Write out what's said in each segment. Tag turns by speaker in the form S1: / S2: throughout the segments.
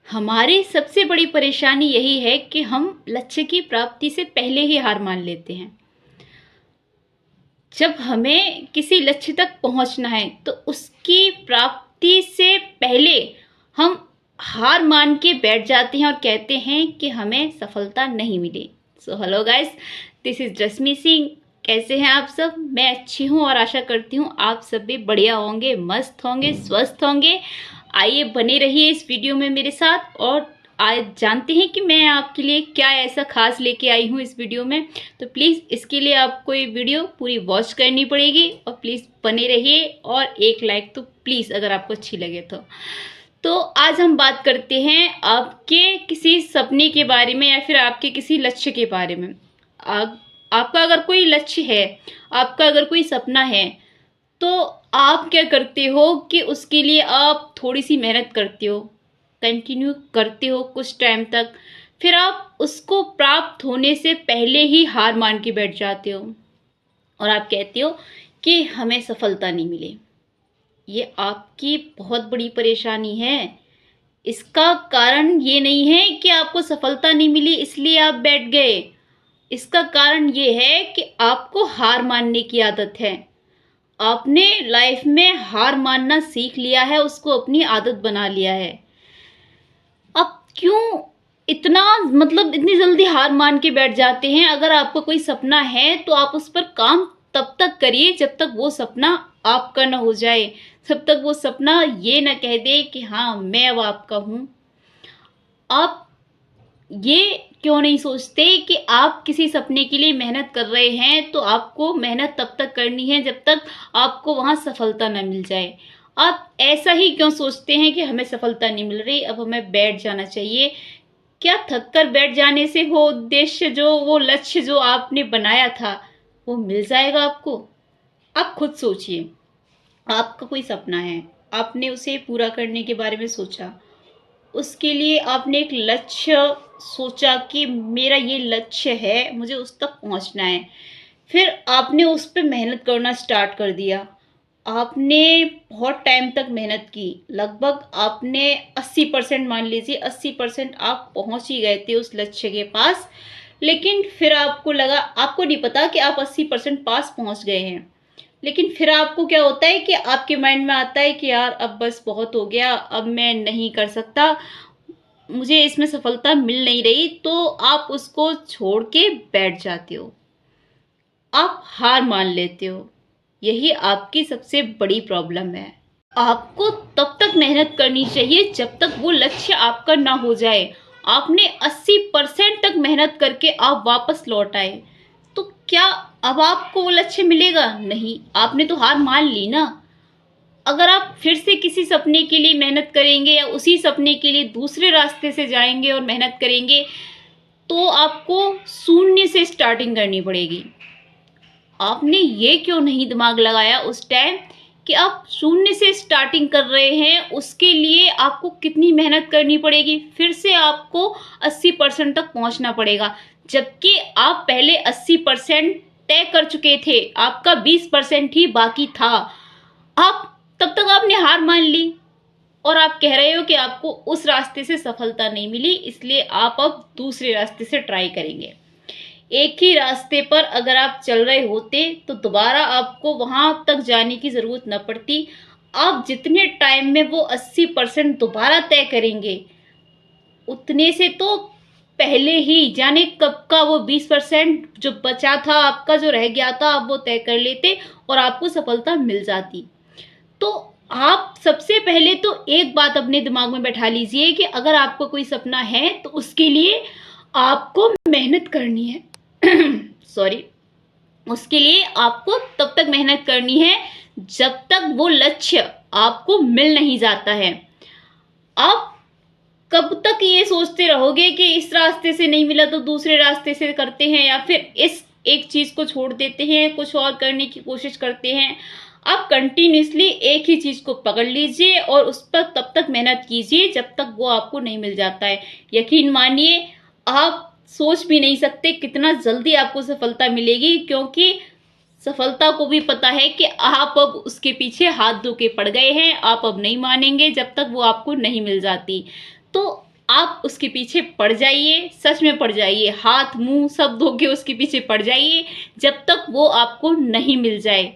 S1: हमारी सबसे बड़ी परेशानी यही है कि हम लक्ष्य की प्राप्ति से पहले ही हार मान लेते हैं। जब हमें किसी लक्ष्य तक पहुंचना है तो उसकी प्राप्ति से पहले हम हार मान के बैठ जाते हैं और कहते हैं कि हमें सफलता नहीं मिली। So hello guys, this is Rashmi Singh. कैसे हैं आप सब? मैं अच्छी हूं और आशा करती हूं आप सब भी बढ़िया होंगे, मस्त होंगे, स्वस्थ होंगे। आइए बने रहिए इस वीडियो में मेरे साथ और आज जानते हैं कि मैं आपके लिए क्या ऐसा खास लेके आई हूँ इस वीडियो में। तो प्लीज़ इसके लिए आपको ये वीडियो पूरी वॉच करनी पड़ेगी और प्लीज़ बने रहिए और एक लाइक तो प्लीज़ अगर आपको अच्छी लगे तो आज हम बात करते हैं आपके किसी सपने के बारे में या फिर आपके किसी लक्ष्य के बारे में। आपका अगर कोई लक्ष्य है, आपका अगर कोई सपना है, तो आप क्या करते हो कि उसके लिए आप थोड़ी सी मेहनत करते हो, कंटिन्यू करते हो कुछ टाइम तक, फिर आप उसको प्राप्त होने से पहले ही हार मान के बैठ जाते हो और आप कहते हो कि हमें सफलता नहीं मिली। ये आपकी बहुत बड़ी परेशानी है। इसका कारण ये नहीं है कि आपको सफलता नहीं मिली इसलिए आप बैठ गए। इसका कारण ये है कि आपको हार मानने की आदत है। आपने लाइफ में हार मानना सीख लिया है, उसको अपनी आदत बना लिया है। अब क्यों इतनी जल्दी हार मान के बैठ जाते हैं? अगर आपको कोई सपना है तो आप उस पर काम तब तक करिए जब तक वो सपना आपका ना हो जाए, जब तक वो सपना ये ना कह दे कि हाँ मैं अब आपका हूँ। आप ये क्यों नहीं सोचते कि आप किसी सपने के लिए मेहनत कर रहे हैं तो आपको मेहनत तब तक करनी है जब तक आपको वहां सफलता न मिल जाए। आप ऐसा ही क्यों सोचते हैं कि हमें सफलता नहीं मिल रही, अब हमें बैठ जाना चाहिए? क्या थक कर बैठ जाने से वो उद्देश्य, वो लक्ष्य जो आपने बनाया था, वो मिल जाएगा आपको? आप खुद सोचिए। आपका कोई सपना है, आपने उसे पूरा करने के बारे में सोचा, उसके लिए आपने एक लक्ष्य सोचा कि मेरा ये लक्ष्य है, मुझे उस तक पहुंचना है। फिर आपने उस पर मेहनत करना स्टार्ट कर दिया। आपने बहुत टाइम तक मेहनत की, लगभग आपने 80% मान लीजिए 80% आप पहुंच ही गए थे उस लक्ष्य के पास। लेकिन फिर आपको लगा, आपको नहीं पता कि आप 80% पास पहुंच गए हैं, लेकिन फिर आपको क्या होता है कि आपके माइंड में आता है कि यार अब बस बहुत हो गया, अब मैं नहीं कर सकता, मुझे इसमें सफलता मिल नहीं रही, तो आप उसको छोड़ के बैठ जाते हो, आप हार मान लेते हो। यही आपकी सबसे बड़ी प्रॉब्लम है। आपको तब तक मेहनत करनी चाहिए जब तक वो लक्ष्य आपका ना हो जाए। आपने 80% तक मेहनत करके आप वापस लौट आए, तो क्या अब आपको वो लक्ष्य मिलेगा? नहीं, आपने तो हार मान ली ना। अगर आप फिर से किसी सपने के लिए मेहनत करेंगे या उसी सपने के लिए दूसरे रास्ते से जाएंगे और मेहनत करेंगे, तो आपको शून्य से स्टार्टिंग करनी पड़ेगी। आपने ये क्यों नहीं दिमाग लगाया उस टाइम कि आप शून्य से स्टार्टिंग कर रहे हैं, उसके लिए आपको कितनी मेहनत करनी पड़ेगी? फिर से आपको 80% तक पहुंचना पड़ेगा, जबकि आप पहले 80% तय कर चुके थे, आपका 20% ही बाकी था। आप तब तक आपने हार मान ली और आप कह रहे हो कि आपको उस रास्ते से सफलता नहीं मिली, इसलिए आप अब दूसरे रास्ते से ट्राई करेंगे। एक ही रास्ते पर अगर आप चल रहे होते तो दोबारा आपको वहां तक जाने की जरूरत न पड़ती। आप जितने टाइम में वो 80% दोबारा तय करेंगे, उतने से तो पहले ही जाने कब का वो 20% जो बचा था आपका, जो रह गया था, आप वो तय कर लेते और आपको सफलता मिल जाती। तो आप सबसे पहले तो एक बात अपने दिमाग में बैठा लीजिए कि अगर आपको कोई सपना है तो उसके लिए आपको मेहनत करनी है। सॉरी, उसके लिए आपको तब तक मेहनत करनी है जब तक वो लक्ष्य आपको मिल नहीं जाता है। आप कब तक ये सोचते रहोगे कि इस रास्ते से नहीं मिला तो दूसरे रास्ते से करते हैं, या फिर इस एक चीज को छोड़ देते हैं, कुछ और करने की कोशिश करते हैं? आप कंटिन्यूसली एक ही चीज को पकड़ लीजिए और उस पर तब तक मेहनत कीजिए जब तक वो आपको नहीं मिल जाता है। यकीन मानिए, आप सोच भी नहीं सकते कितना जल्दी आपको सफलता मिलेगी, क्योंकि सफलता को भी पता है कि आप अब उसके पीछे हाथ धो के पड़ गए हैं। आप अब नहीं मानेंगे जब तक वो आपको नहीं मिल जाती। तो आप उसके पीछे पड़ जाइए, सच में पड़ जाइए, हाथ मुंह सब धो के उसके पीछे पड़ जाइए जब तक वो आपको नहीं मिल जाए।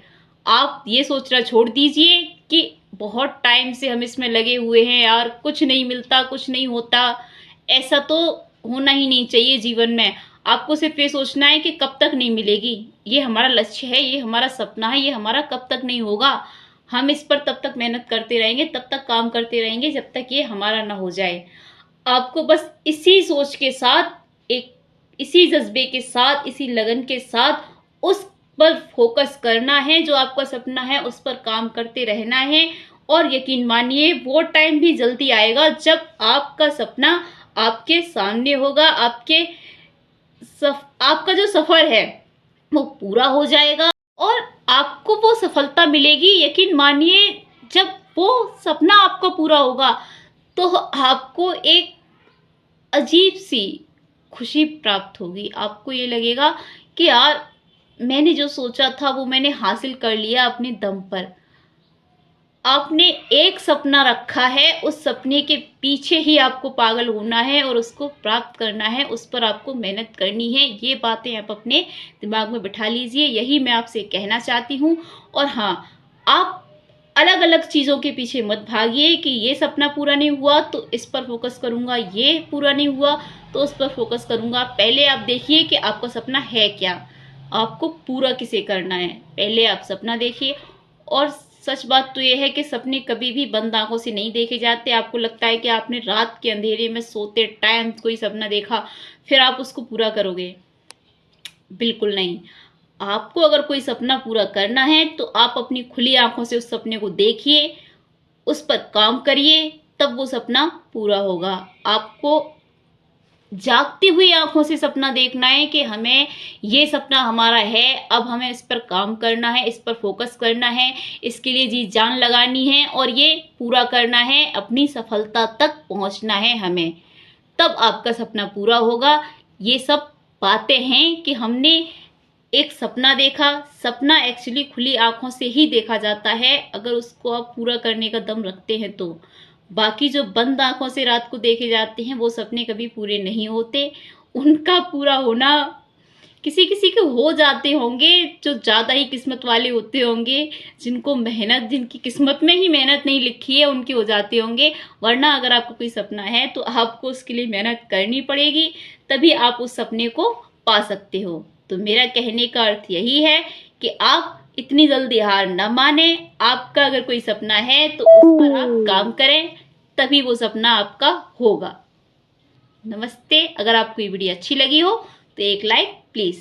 S1: आप ये सोचना छोड़ दीजिए कि बहुत टाइम से हम इसमें लगे हुए हैं यार, कुछ नहीं मिलता, कुछ नहीं होता। ऐसा तो होना ही नहीं चाहिए जीवन में। आपको सिर्फ ये सोचना है कि कब तक नहीं मिलेगी, ये हमारा लक्ष्य है, ये हमारा सपना है, ये हमारा कब तक नहीं होगा। हम इस पर तब तक मेहनत करते रहेंगे, तब तक काम करते रहेंगे जब तक ये हमारा ना हो जाए। आपको बस इसी सोच के साथ, एक इसी जज्बे के साथ, इसी लगन के साथ उस पर फोकस करना है, जो आपका सपना है उस पर काम करते रहना है। और यकीन मानिए वो टाइम भी जल्दी आएगा जब आपका सपना आपके सामने होगा, आपका जो सफर है वो पूरा हो जाएगा और आपको वो सफलता मिलेगी। यकीन मानिए जब वो सपना आपका पूरा होगा तो आपको एक अजीब सी खुशी प्राप्त होगी। आपको ये लगेगा कि यार मैंने जो सोचा था वो मैंने हासिल कर लिया अपने दम पर। आपने एक सपना रखा है, उस सपने के पीछे ही आपको पागल होना है और उसको प्राप्त करना है, उस पर आपको मेहनत करनी है। ये बातें आप अपने दिमाग में बिठा लीजिए, यही मैं आपसे कहना चाहती हूँ। और हाँ, आप अलग अलग चीज़ों के पीछे मत भागिए कि ये सपना पूरा नहीं हुआ तो इस पर फोकस करूँगा, ये पूरा नहीं हुआ तो उस पर फोकस करूँगा। पहले आप देखिए कि आपका सपना है क्या, आपको पूरा किसे करना है, पहले आप सपना देखिए। और सच बात तो ये है कि सपने कभी भी बंद आंखों से नहीं देखे जाते। आपको लगता है कि आपने रात के अंधेरे में सोते टाइम कोई सपना देखा, फिर आप उसको पूरा करोगे, बिल्कुल नहीं। आपको अगर कोई सपना पूरा करना है तो आप अपनी खुली आंखों से उस सपने को देखिए, उस पर काम करिए, तब वो सपना पूरा होगा। आपको जागती हुई आंखों से सपना देखना है कि हमें ये सपना हमारा है, अब हमें इस पर काम करना है, इस पर फोकस करना है, इसके लिए जी जान लगानी है और ये पूरा करना है, अपनी सफलता तक पहुंचना है हमें, तब आपका सपना पूरा होगा। ये सब बातें हैं कि हमने एक सपना देखा। सपना एक्चुअली खुली आंखों से ही देखा जाता है अगर उसको आप पूरा करने का दम रखते हैं तो। बाकी जो बंद आंखों से रात को देखे जाते हैं वो सपने कभी पूरे नहीं होते। उनका पूरा होना किसी किसी के हो जाते होंगे, जो ज़्यादा ही किस्मत वाले होते होंगे, जिनको मेहनत, जिनकी किस्मत में ही मेहनत नहीं लिखी है, उनके हो जाते होंगे। वरना अगर आपको कोई सपना है तो आपको उसके लिए मेहनत करनी पड़ेगी, तभी आप उस सपने को पा सकते हो। तो मेरा कहने का अर्थ यही है कि आप इतनी जल्दी हार न माने। आपका अगर कोई सपना है तो उस पर आप काम करें, तभी वो सपना आपका होगा। नमस्ते। अगर आपको ये वीडियो अच्छी लगी हो तो एक लाइक प्लीज़।